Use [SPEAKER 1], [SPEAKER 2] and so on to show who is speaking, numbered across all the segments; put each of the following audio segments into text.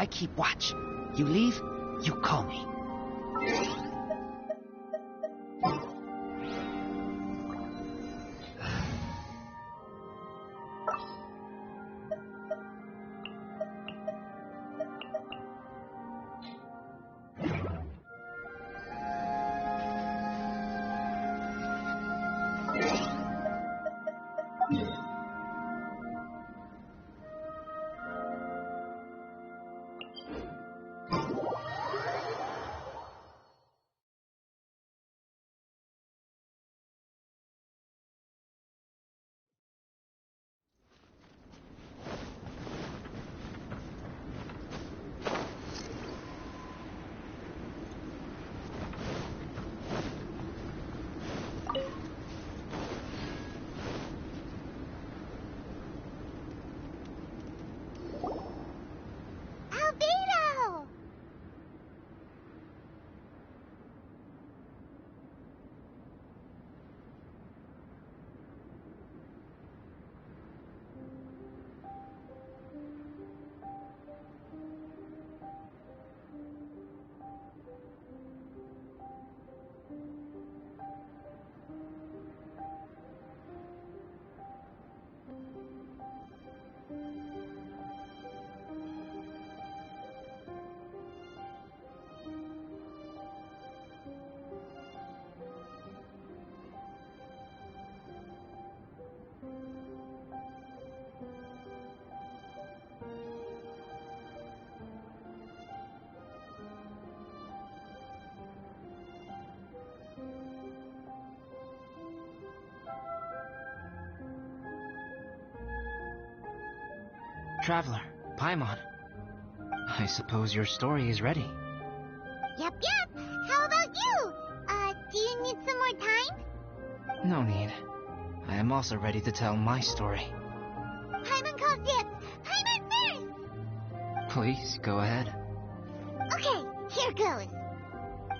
[SPEAKER 1] I keep watch. You leave, you call me.
[SPEAKER 2] Traveler, Paimon, I suppose your story is ready.
[SPEAKER 3] Yep. How about you? need some more time?
[SPEAKER 2] No need. I am also ready to tell my story.
[SPEAKER 3] Paimon calls dibs. Paimon first!
[SPEAKER 2] Please, go ahead.
[SPEAKER 3] Okay, here goes.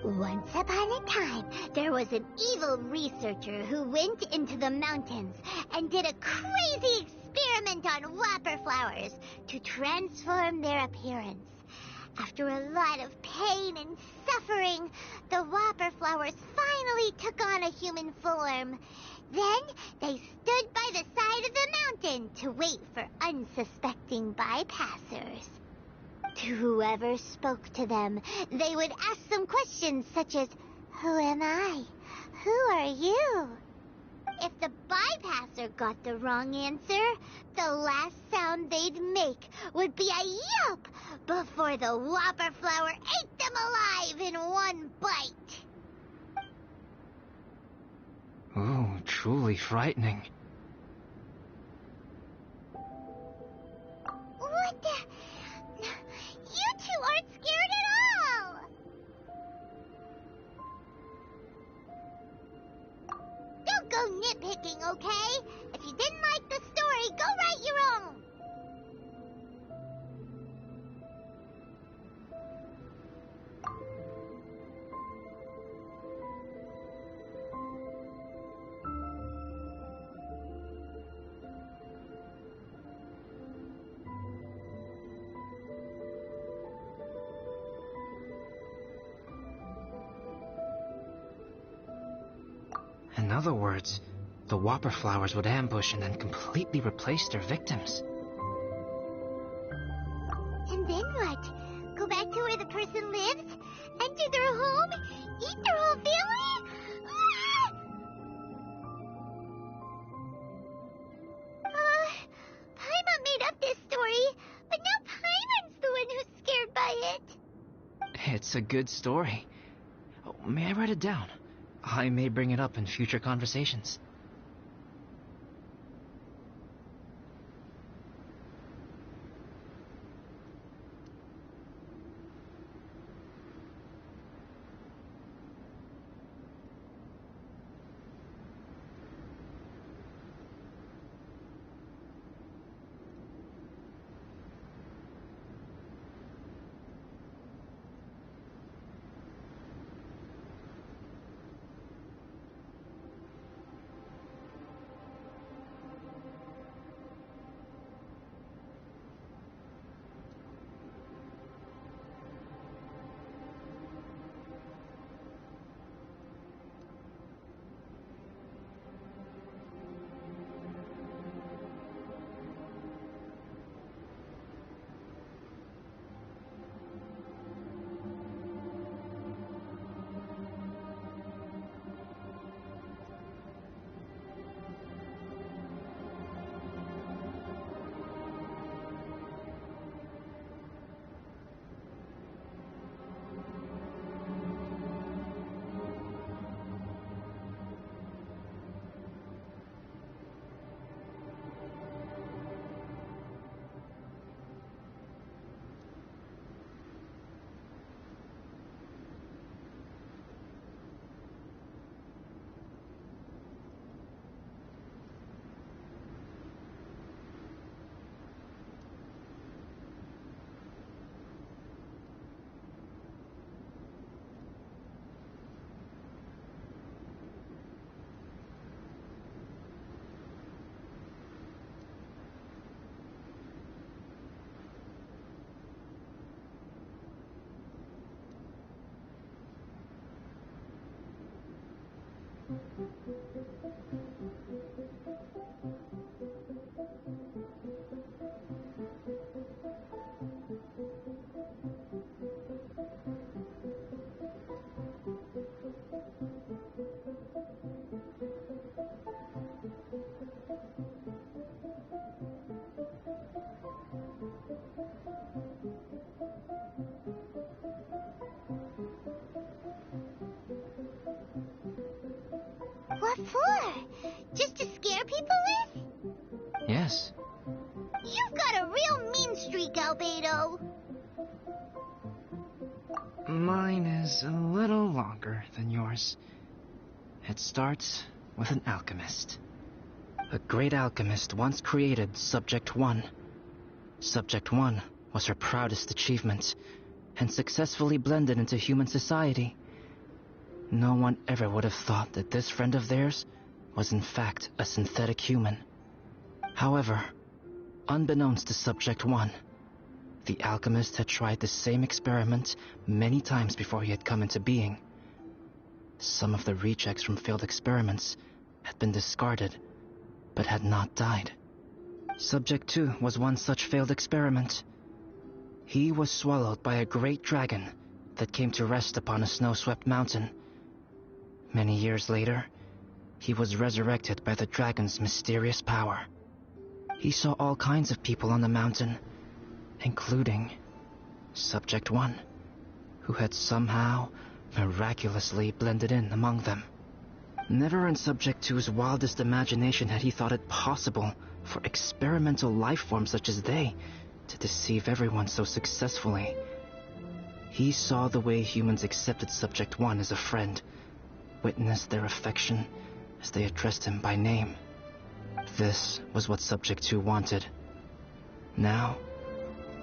[SPEAKER 3] Once upon a time, there was an evil researcher who went into the mountains and did a crazy experiment on whopper flowers to transform their appearance. After a lot of pain and suffering, the whopper flowers finally took on a human form. Then they stood by the side of the mountain to wait for unsuspecting bypassers. To whoever spoke to them, they would ask some questions such as, "Who am I? Who are you?" If the bypasser got the wrong answer, the last sound they'd make would be a yelp before the whopper flower ate them alive in one bite.
[SPEAKER 2] Ooh, truly frightening.
[SPEAKER 3] What the? You two aren't scared at all! Don't go nitpicking, okay? If you didn't like the story, go write your own!
[SPEAKER 2] In other words, the whopper flowers would ambush and then completely replace their victims.
[SPEAKER 3] And then what? Go back to where the person lives? Enter their home? Eat their whole family? Ah! Paimon made up this story, but now Paimon's the one who's scared by it.
[SPEAKER 2] It's a good story. Oh, may I write it down? I may bring it up in future conversations.
[SPEAKER 3] What for? Just to scare people with?
[SPEAKER 2] Yes.
[SPEAKER 3] You've got a real mean streak, Albedo.
[SPEAKER 2] Mine is a little longer than yours. It starts with an alchemist. A great alchemist once created Subject 1. Subject 1 was her proudest achievement, and successfully blended into human society. No one ever would have thought that this friend of theirs was in fact a synthetic human. However, unbeknownst to Subject 1, the alchemist had tried the same experiment many times before he had come into being. Some of the rejects from failed experiments had been discarded, but had not died. Subject 2 was one such failed experiment. He was swallowed by a great dragon that came to rest upon a snow-swept mountain. Many years later, he was resurrected by the dragon's mysterious power. He saw all kinds of people on the mountain, including Subject 1, who had somehow miraculously blended in among them. Never in Subject 2's wildest imagination had he thought it possible for experimental life forms such as they to deceive everyone so successfully. He saw the way humans accepted Subject 1 as a friend, witnessed their affection as they addressed him by name. This was what Subject 2 wanted. Now,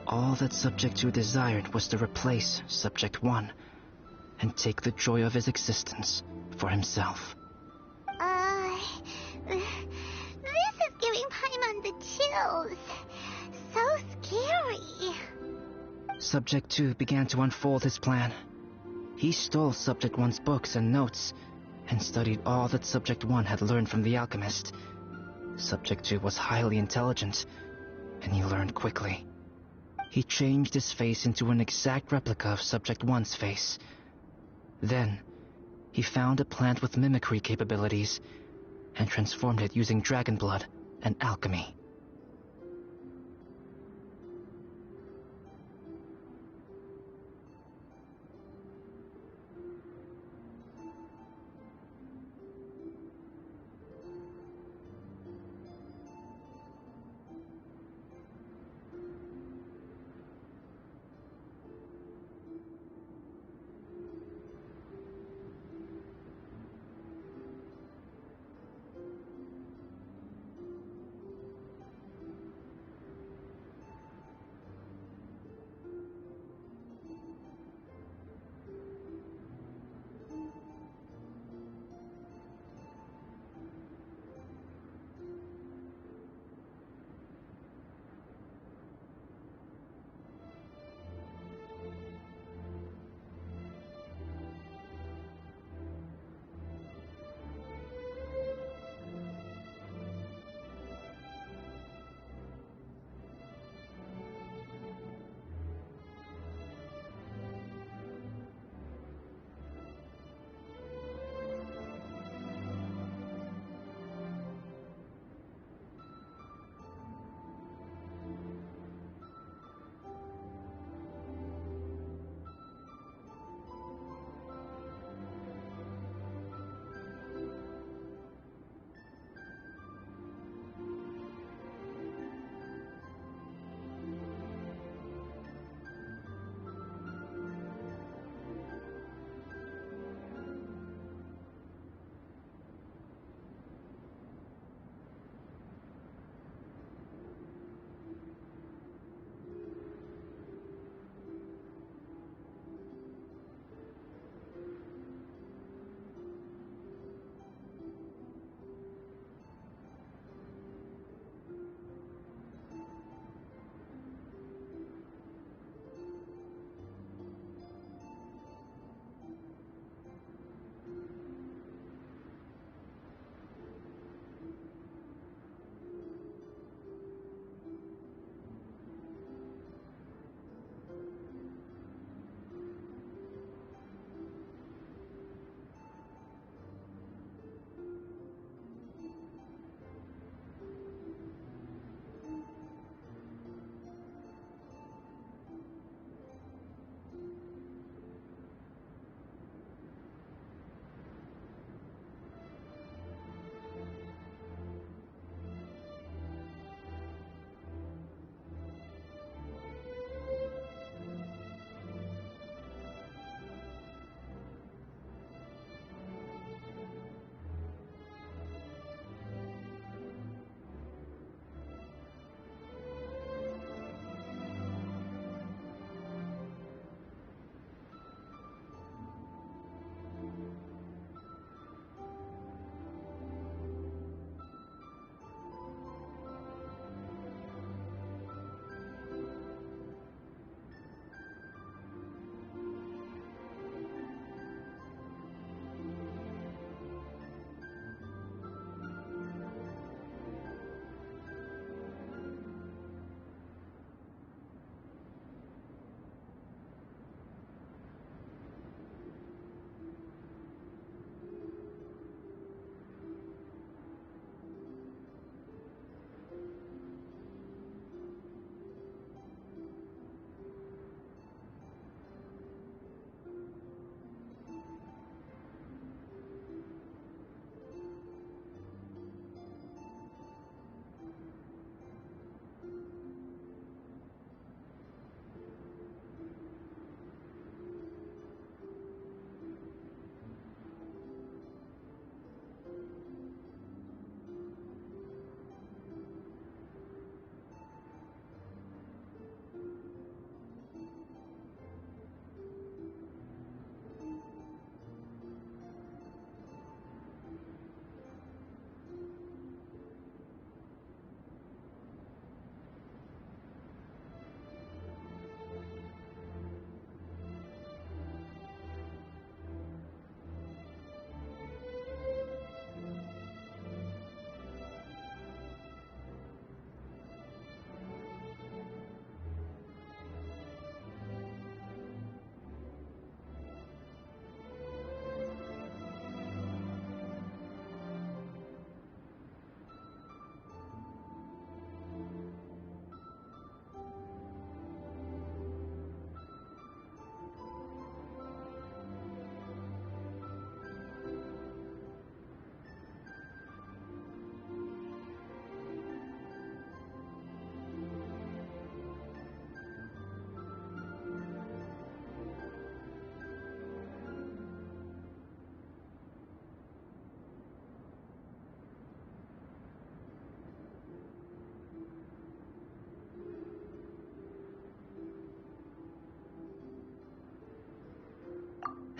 [SPEAKER 2] all that Subject 2 desired was to replace Subject 1 and take the joy of his existence for himself.
[SPEAKER 3] This is giving Paimon the chills. So scary.
[SPEAKER 2] Subject 2 began to unfold his plan. He stole Subject 1's books and notes and studied all that Subject 1 had learned from the alchemist. Subject 2 was highly intelligent, and he learned quickly. He changed his face into an exact replica of Subject 1's face. Then, he found a plant with mimicry capabilities and transformed it using dragon blood and alchemy.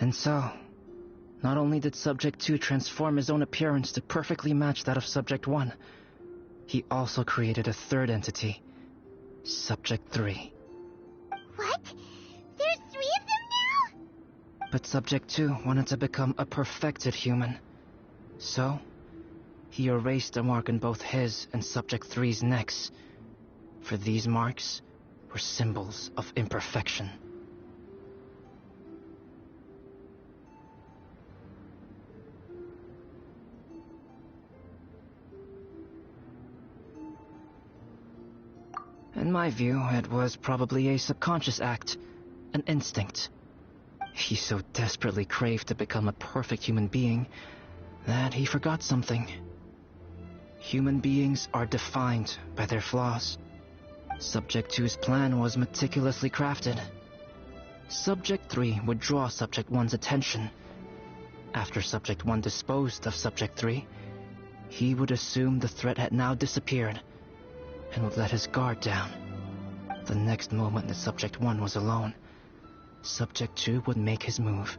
[SPEAKER 2] And so, not only did Subject 2 transform his own appearance to perfectly match that of Subject 1, he also created a third entity, Subject 3.
[SPEAKER 3] What? There's 3 of them now?
[SPEAKER 2] But Subject 2 wanted to become a perfected human. So, he erased a mark on both his and Subject 3's necks, for these marks were symbols of imperfection. In my view, it was probably a subconscious act, an instinct. He so desperately craved to become a perfect human being that he forgot something. Human beings are defined by their flaws. Subject 2's plan was meticulously crafted. Subject 3 would draw Subject 1's attention. After Subject 1 disposed of Subject 3, he would assume the threat had now disappeared and would let his guard down. The next moment that Subject 1 was alone, Subject 2 would make his move.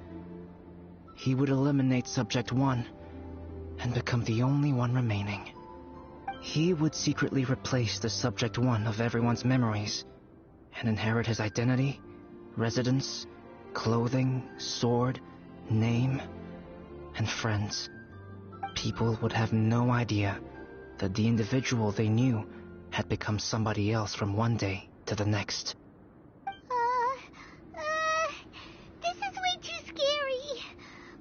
[SPEAKER 2] He would eliminate Subject 1 and become the only one remaining. He would secretly replace the Subject 1 of everyone's memories and inherit his identity, residence, clothing, sword, name, and friends. People would have no idea that the individual they knew had become somebody else from one day to the next.
[SPEAKER 3] This is way too scary.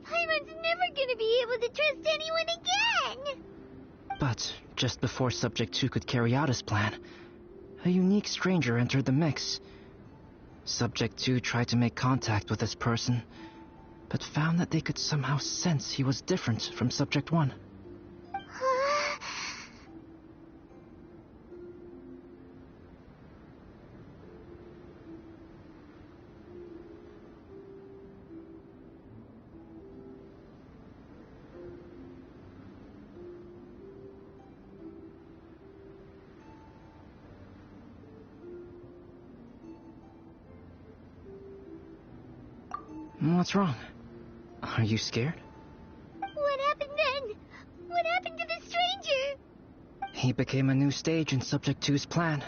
[SPEAKER 3] Paimon's never gonna be able to trust anyone again.
[SPEAKER 2] But just before Subject 2 could carry out his plan, a unique stranger entered the mix. Subject 2 tried to make contact with this person, but found that they could somehow sense he was different from Subject 1. What's wrong? Are you scared?
[SPEAKER 3] What happened then? What happened to the stranger?
[SPEAKER 2] He became a new stage in Subject 2's plan.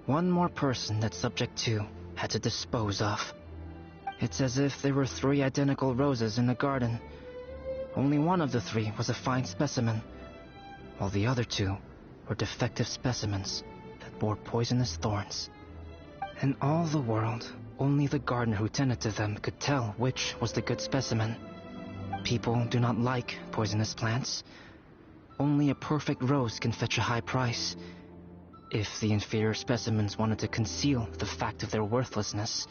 [SPEAKER 2] One more person that Subject 2 had to dispose of. It's as if there were 3 identical roses in a garden. Only one of the 3 was a fine specimen, while the other 2 were defective specimens that bore poisonous thorns. In all the world, only the gardener who tended to them could tell which was the good specimen. People do not like poisonous plants. Only a perfect rose can fetch a high price. If the inferior specimens wanted to conceal the fact of their worthlessness,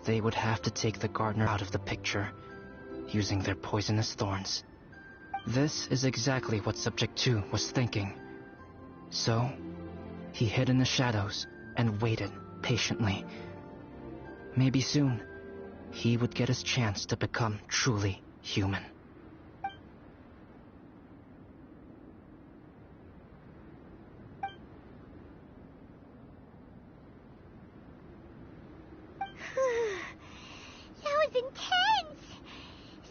[SPEAKER 2] they would have to take the gardener out of the picture, using their poisonous thorns. This is exactly what Subject 2 was thinking. So, he hid in the shadows and waited patiently. Maybe soon, he would get his chance to become truly human.
[SPEAKER 3] That was intense!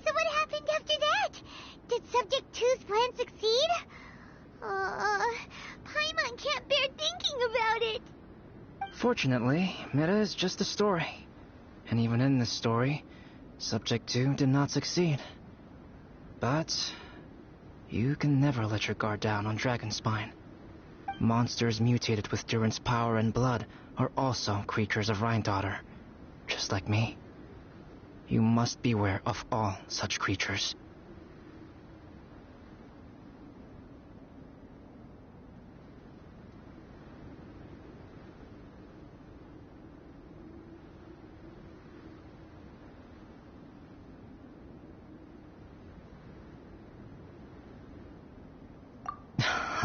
[SPEAKER 3] So what happened after that? Did Subject 2's plan succeed? Paimon can't bear thinking about it.
[SPEAKER 2] Fortunately, it is just a story. And even in this story, Subject 2 did not succeed. But you can never let your guard down on Dragonspine. Monsters mutated with Durin's power and blood are also creatures of Rhine-Daughter, just like me. You must beware of all such creatures.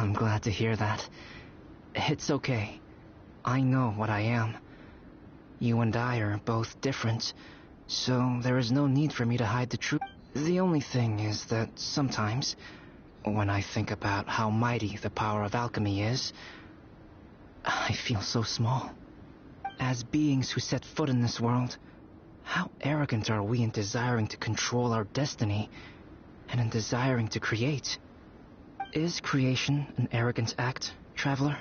[SPEAKER 2] I'm glad to hear that. It's okay. I know what I am. You and I are both different, so there is no need for me to hide the truth. The only thing is that sometimes, when I think about how mighty the power of alchemy is, I feel so small. As beings who set foot in this world, How arrogant are we in desiring to control our destiny, and in desiring to create? Is creation an arrogant act, traveler?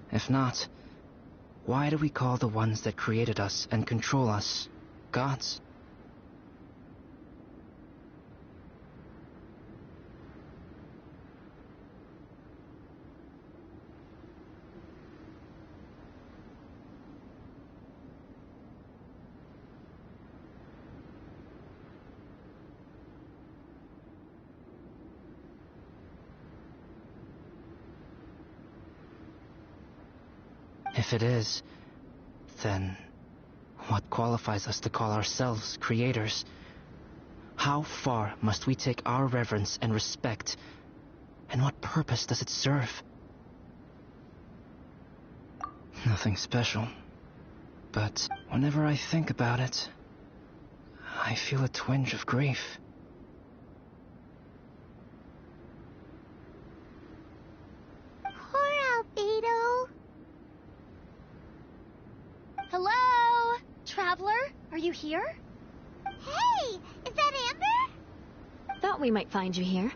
[SPEAKER 2] If not, why do we call the ones that created us and control us gods? If it is, then what qualifies us to call ourselves creators? How far must we take our reverence and respect, and what purpose does it serve? Nothing special, but whenever I think about it, I feel a twinge of grief.
[SPEAKER 3] Poor Albedo.
[SPEAKER 4] Hello? Traveler? Are you here?
[SPEAKER 3] Hey, is that Amber?
[SPEAKER 4] Thought we might find you here.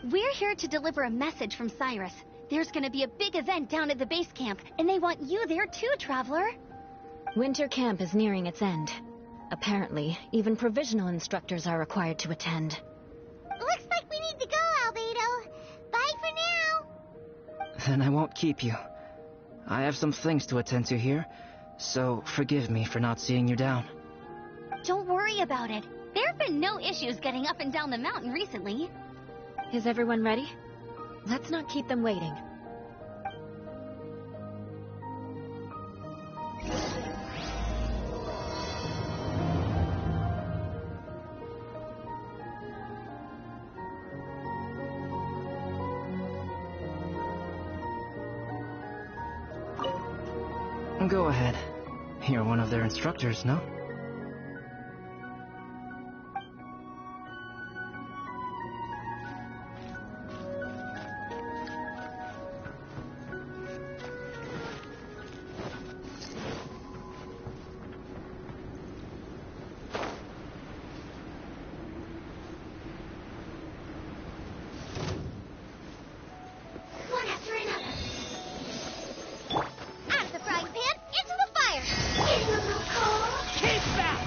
[SPEAKER 4] We're here to deliver a message from Cyrus. There's gonna be a big event down at the base camp, and they want you there too, Traveler.
[SPEAKER 5] Winter camp is nearing its end. Apparently, even provisional instructors are required to attend.
[SPEAKER 3] Looks like we need to go, Albedo. Bye for now.
[SPEAKER 2] Then I won't keep you. I have some things to attend to here, so forgive me for not seeing you down.
[SPEAKER 4] Don't worry about it. There have been no issues getting up and down the mountain recently.
[SPEAKER 5] Is everyone ready? Let's not keep them waiting.
[SPEAKER 2] Go ahead. You're one of their instructors, no?
[SPEAKER 3] One after another. Out of the frying pan, into the fire. Getting a little cold.
[SPEAKER 1] Keep back!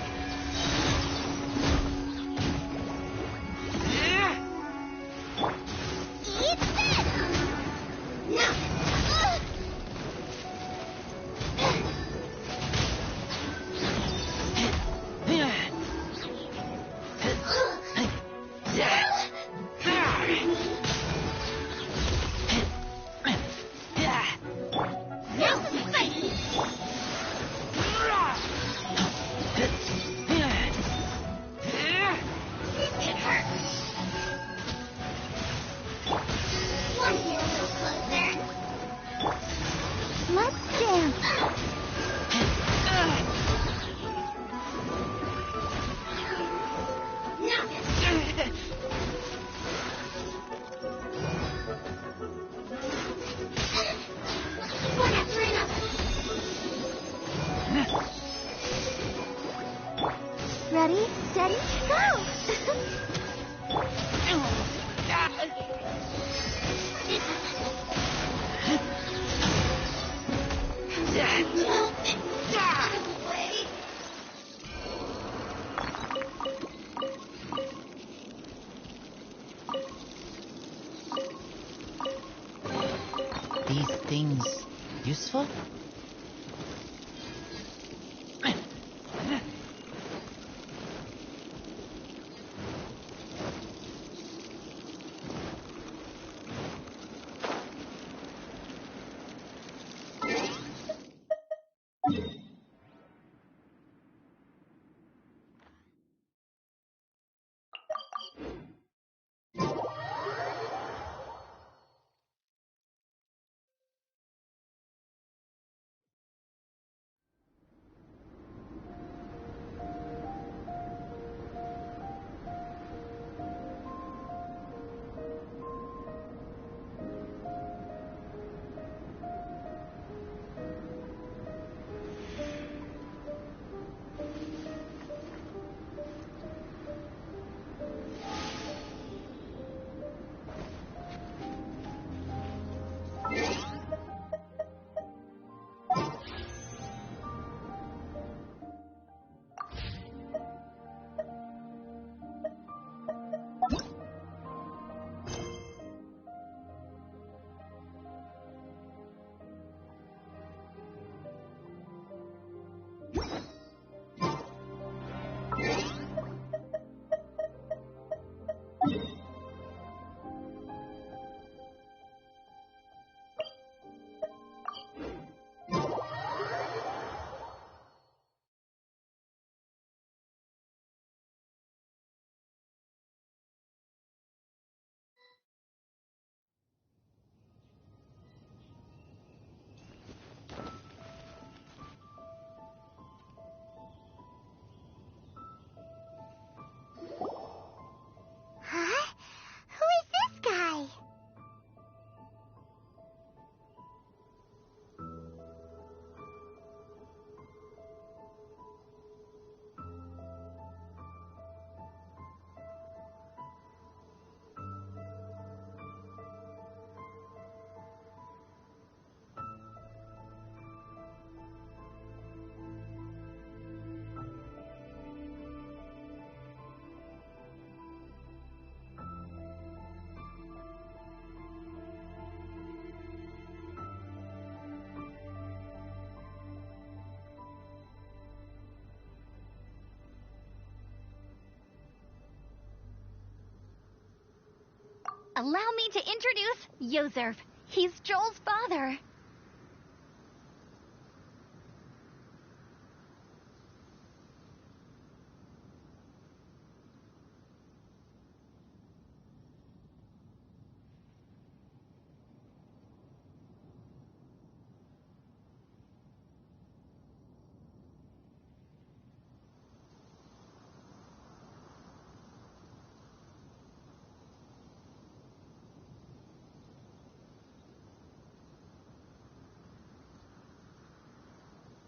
[SPEAKER 3] Eat this! No! Ugh. Now for the fight! It hurts. One here a little closer. Let's dance. One after another. Ready, steady, go!
[SPEAKER 1] These things useful?
[SPEAKER 4] allow me to introduce Yozerv. He's Joel's father.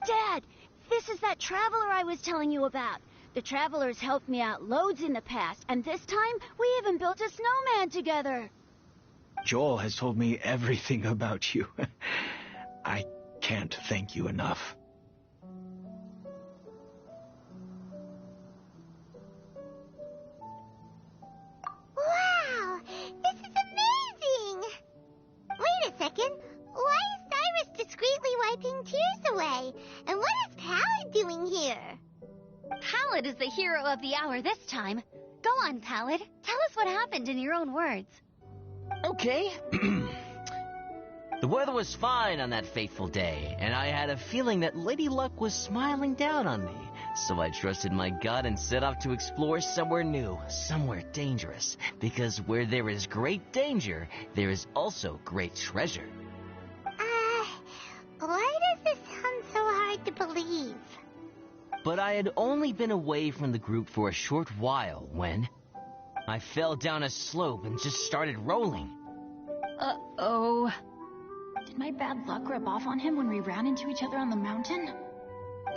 [SPEAKER 6] Dad, this is that traveler I was telling you about. The traveler's helped me out loads in the past, and this time we even built a snowman together.
[SPEAKER 7] Joel has told me everything about you. I can't thank you enough.
[SPEAKER 3] Wow! This is amazing! Wait a second. Why is Cyrus discreetly wiping tears away? And what is Pallet doing here?
[SPEAKER 4] Pallet is the hero of the hour this time. Go on, Pallet. Tell us what happened in your own words.
[SPEAKER 1] Okay. The weather was fine on that fateful day, and I had a feeling that Lady Luck was smiling down on me. So I trusted my gut and set off to explore somewhere new, somewhere dangerous. Because where there is great danger, there is also great treasure.
[SPEAKER 3] Why does this sound so hard to believe?
[SPEAKER 1] But I had only been away from the group for a short while when I fell down a slope and just started rolling.
[SPEAKER 5] Uh-oh.
[SPEAKER 8] Did my bad luck rub off on him when we ran into each other on the mountain?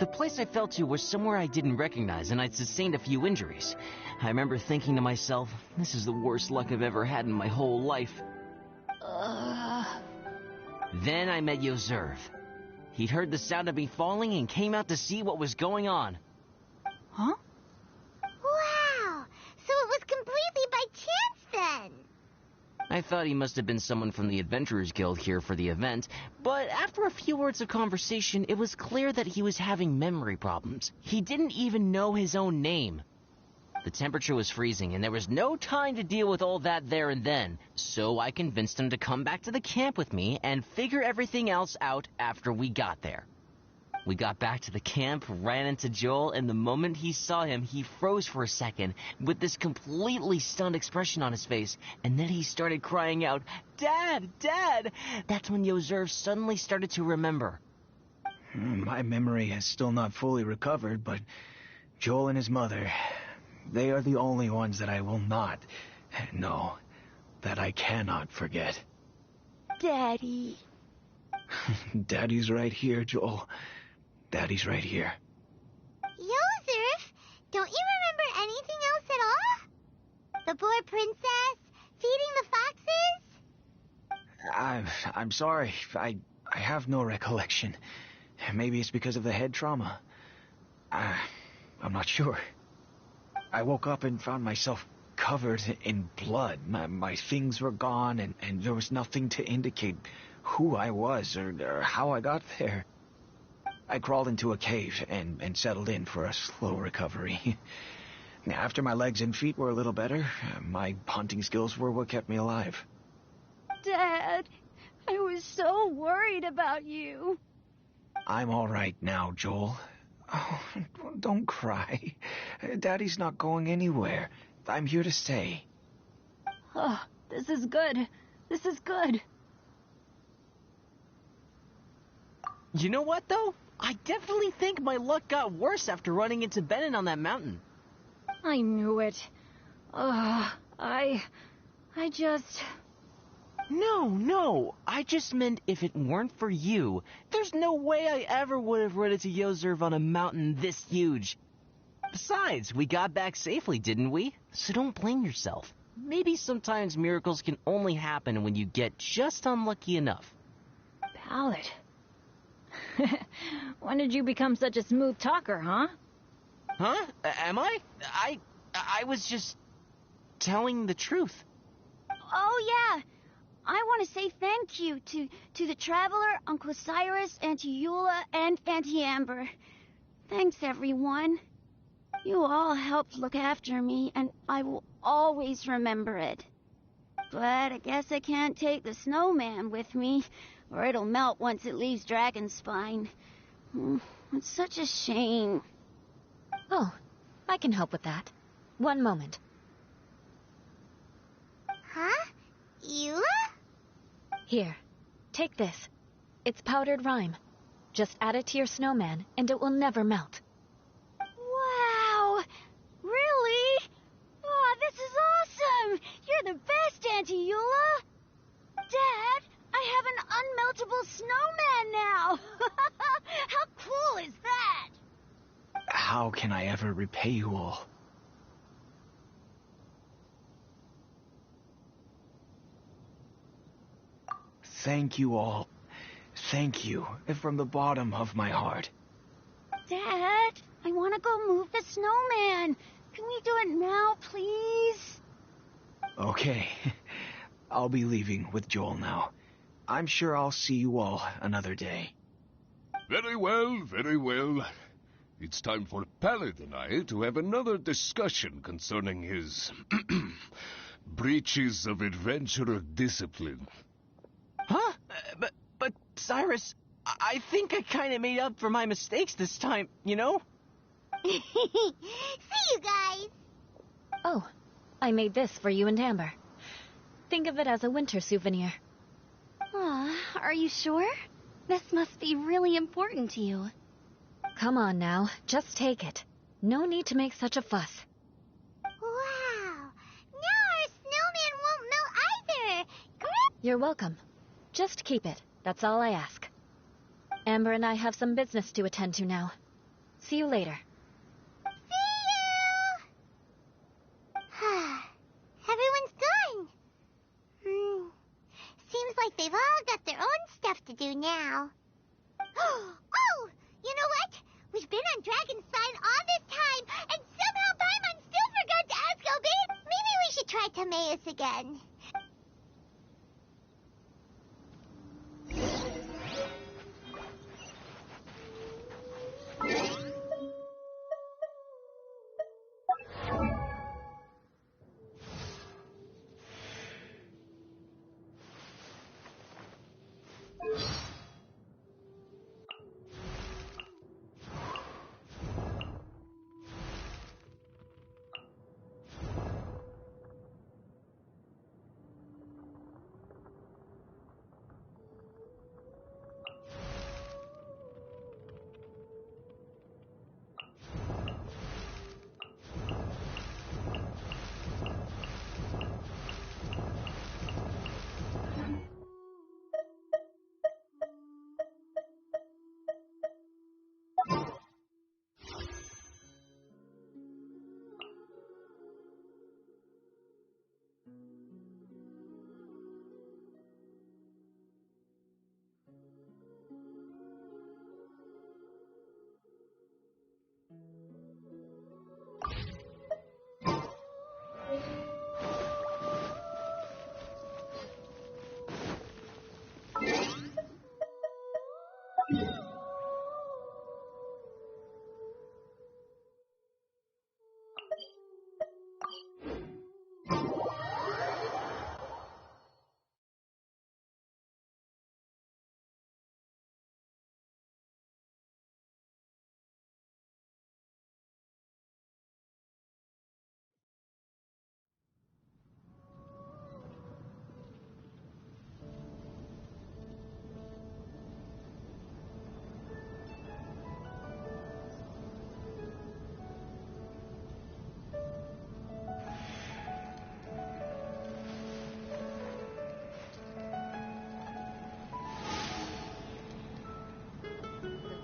[SPEAKER 1] The place I fell to was somewhere I didn't recognize, and I'd sustained a few injuries. I remember thinking to myself, this is the worst luck I've ever had in my whole life. Then I met Yozerv. He'd heard the sound of me falling and came out to see what was going on.
[SPEAKER 8] Huh?
[SPEAKER 3] Wow! So it was completely by chance then!
[SPEAKER 1] I thought he must have been someone from the Adventurers Guild here for the event, but after a few words of conversation, it was clear that he was having memory problems. He didn't even know his own name. The temperature was freezing, and there was no time to deal with all that there and then, so I convinced him to come back to the camp with me and figure everything else out after we got there. We got back to the camp, ran into Joel, and the moment he saw him, he froze for a second with this completely stunned expression on his face, and then he started crying out, "Dad! Dad!" That's when Yozerv suddenly started to remember.
[SPEAKER 7] My memory has still not fully recovered, but Joel and his mother, they are the only ones that I will not, no, that I cannot forget.
[SPEAKER 6] Daddy.
[SPEAKER 7] Daddy's right here, Joel. Daddy's right here.
[SPEAKER 3] Yozerv, don't you remember anything else at all? The poor princess, feeding the foxes?
[SPEAKER 7] I'm sorry. I have no recollection. Maybe it's because of the head trauma. I'm not sure. I woke up and found myself covered in blood. My things were gone, and there was nothing to indicate who I was or how I got there. I crawled into a cave and settled in for a slow recovery. After my legs and feet were a little better, my hunting skills were what kept me alive.
[SPEAKER 6] Dad, I was so worried about you.
[SPEAKER 7] I'm all right now, Joel. Oh, don't cry. Daddy's not going anywhere. I'm here to stay.
[SPEAKER 5] Oh, this is good. This is good.
[SPEAKER 1] You know what, though? I definitely think my luck got worse after running into Benin on that mountain.
[SPEAKER 5] I knew it. I just...
[SPEAKER 1] No. I just meant if it weren't for you, there's no way I ever would have run into Yozerv on a mountain this huge. Besides, we got back safely, didn't we? So don't blame yourself. Maybe sometimes miracles can only happen when you get just unlucky enough.
[SPEAKER 5] Pallet. When did you become such a smooth talker, huh?
[SPEAKER 1] Huh? Am I? I was just telling the truth.
[SPEAKER 6] Oh, yeah. I want to say thank you to the Traveler, Uncle Cyrus, Auntie Eula, and Auntie Amber. Thanks, everyone. You all helped look after me, and I will always remember it. But I guess I can't take the snowman with me, or it'll melt once it leaves Dragon's Spine. It's such a shame.
[SPEAKER 5] Oh, I can help with that. One moment.
[SPEAKER 3] Huh? Eula?
[SPEAKER 5] Here, take this. It's powdered rime. Just add it to your snowman, and it will never melt.
[SPEAKER 6] Wow! Really? Oh, this is awesome! You're the best, Auntie Eula! Dad, I have an unmeltable snowman now! How cool is that?
[SPEAKER 7] How can I ever repay you all? Thank you all. Thank you, from the bottom of my heart.
[SPEAKER 6] Dad, I want to go move the snowman. Can we do it now, please?
[SPEAKER 7] Okay, I'll be leaving with Joel now. I'm sure I'll see you all another day.
[SPEAKER 9] Very well, very well. It's time for Pallet and I to have another discussion concerning his breaches of adventurer discipline.
[SPEAKER 1] Huh? But Cyrus, I think I kind of made up for my mistakes this time, you know?
[SPEAKER 3] See you guys!
[SPEAKER 5] Oh, I made this for you and Amber. Think of it as a winter souvenir.
[SPEAKER 4] Aw, are you sure? This must be really important to you.
[SPEAKER 5] Come on now, just take it. No need to make such a fuss.
[SPEAKER 3] Wow! Now our snowman won't melt either! Grip!
[SPEAKER 5] You're welcome. Just keep it, that's all I ask. Amber and I have some business to attend to now. See you later.
[SPEAKER 3] See you! Everyone's gone. Seems like they've all got their own stuff to do now. Oh! You know what? We've been on Dragon's Spine all this time, and somehow Paimon still forgot to ask Obey. Maybe we should try Timaeus again.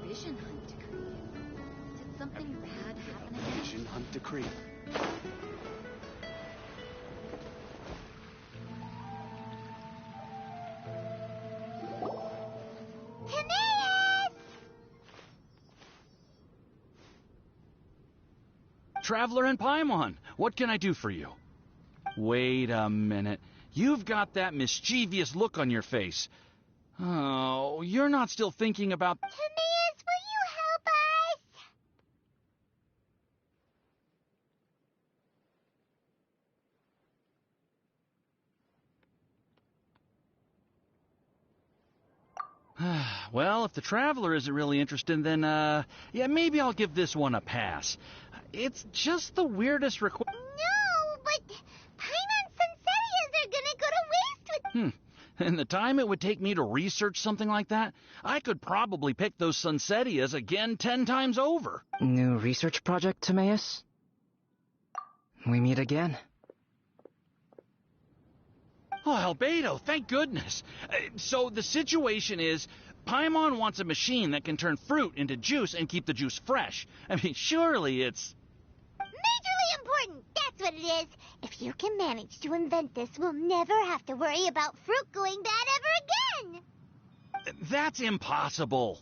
[SPEAKER 4] Vision Hunt Decree. Did something bad happen again?
[SPEAKER 10] Vision Hunt Decree.
[SPEAKER 3] Timaeus!
[SPEAKER 10] Traveler and Paimon, what can I do for you? Wait a minute. You've got that mischievous look on your face. Oh, you're not still thinking about...
[SPEAKER 3] Timaeus, will you help us?
[SPEAKER 10] Well, if the Traveler isn't really interested, then, yeah, maybe I'll give this one a pass. It's just the weirdest request.
[SPEAKER 3] No, but Paimon's Sunsettias are gonna go to waste with...
[SPEAKER 10] And the time it would take me to research something like that, I could probably pick those Sunsettias again 10 times over.
[SPEAKER 2] New research project, Timaeus? We meet again.
[SPEAKER 10] Oh, Albedo, thank goodness. So the situation is, Paimon wants a machine that can turn fruit into juice and keep the juice fresh. I mean, surely it's...
[SPEAKER 3] Majorly important, that's what it is. If you can manage to invent this, we'll never have to worry about fruit going bad ever again.
[SPEAKER 10] That's impossible.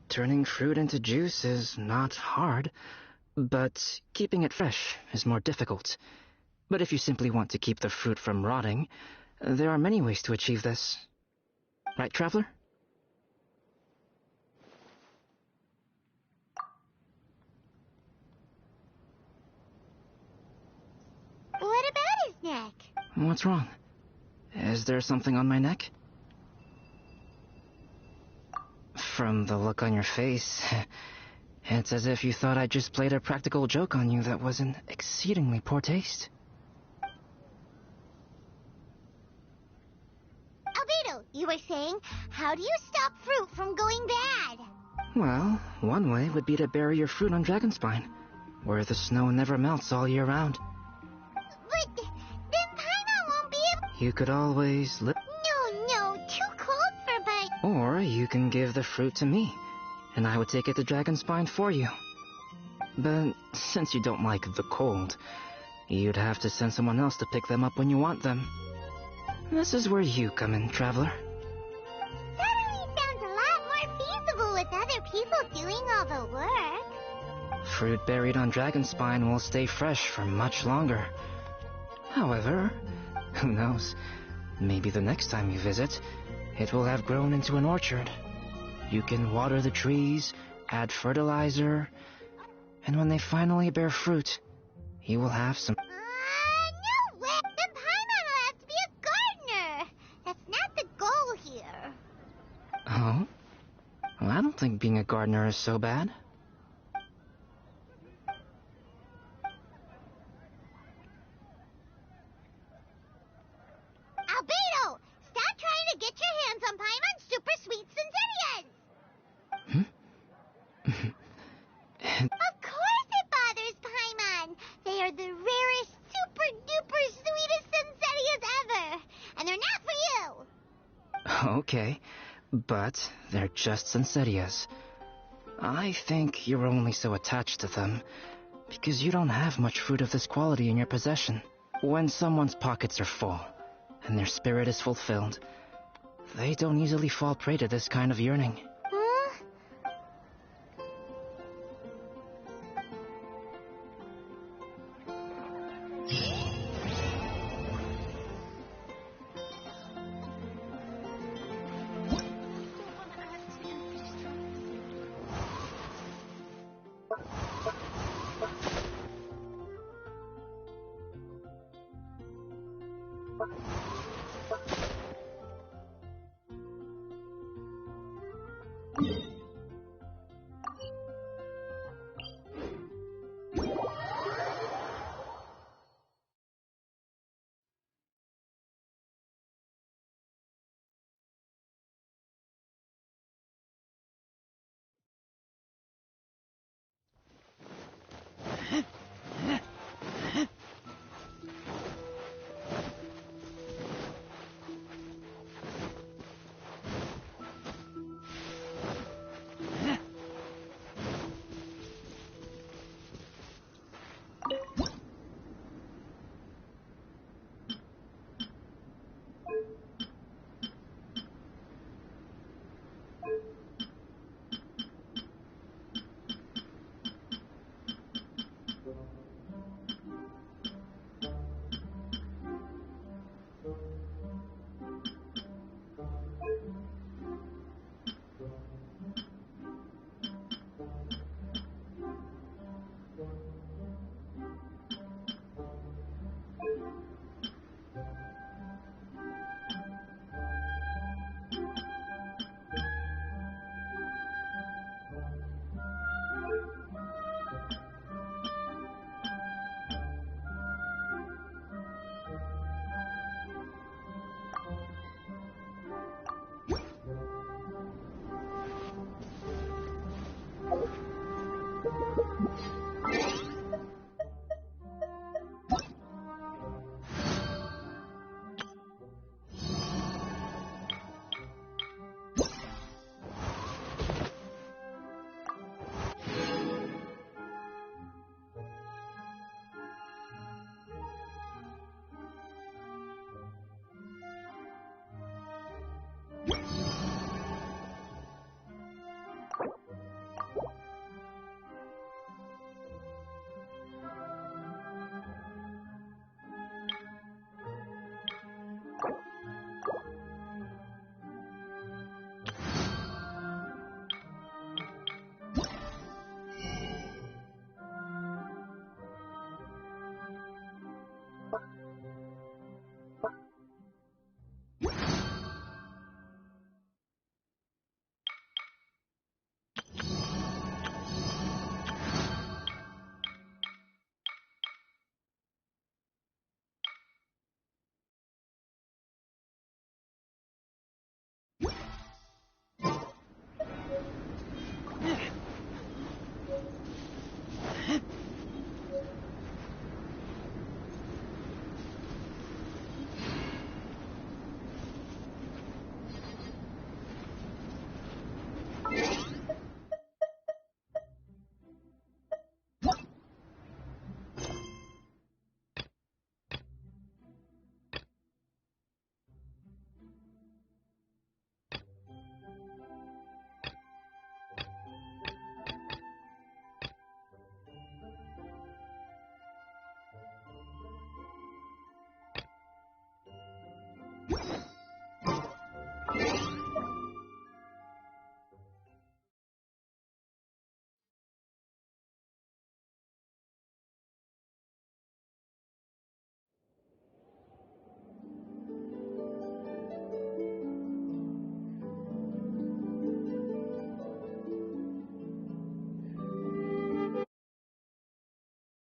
[SPEAKER 2] Turning fruit into juice is not hard, but keeping it fresh is more difficult. But if you simply want to keep the fruit from rotting, there are many ways to achieve this. Right, Traveler?
[SPEAKER 3] What about his neck?
[SPEAKER 2] What's wrong? Is there something on my neck? From the look on your face, it's as if you thought I just played a practical joke on you that was in exceedingly poor taste.
[SPEAKER 3] Albedo, you were saying, how do you stop fruit from going bad?
[SPEAKER 2] Well, one way would be to bury your fruit on Dragonspine, where the snow never melts all year round.
[SPEAKER 3] But then Paimon won't be able...
[SPEAKER 2] You could always
[SPEAKER 3] No, too cold for Paimon.
[SPEAKER 2] Or you can give the fruit to me, and I would take it to Dragonspine for you. But since you don't like the cold, you'd have to send someone else to pick them up when you want them. This is where you come in, Traveler.
[SPEAKER 3] Suddenly sounds a lot more feasible with other people doing all the work.
[SPEAKER 2] Fruit buried on Dragonspine will stay fresh for much longer. However, who knows? Maybe the next time you visit, it will have grown into an orchard. You can water the trees, add fertilizer, and when they finally bear fruit, you will have some...
[SPEAKER 3] No way! Then Paimon will have to be a gardener! That's not the goal here.
[SPEAKER 2] Oh? Well, I don't think being a gardener is so bad.
[SPEAKER 3] Albedo! Stop trying to get your hands on Paimon's super sweet Sunsettias! Of course it bothers Paimon! They are the rarest, super-duper sweetest Sunsettias ever! And they're not for you!
[SPEAKER 2] Okay, but they're just Sunsettias. I think you're only so attached to them because you don't have much fruit of this quality in your possession. When someone's pockets are full and their spirit is fulfilled, they don't easily fall prey to this kind of yearning.
[SPEAKER 3] Huh?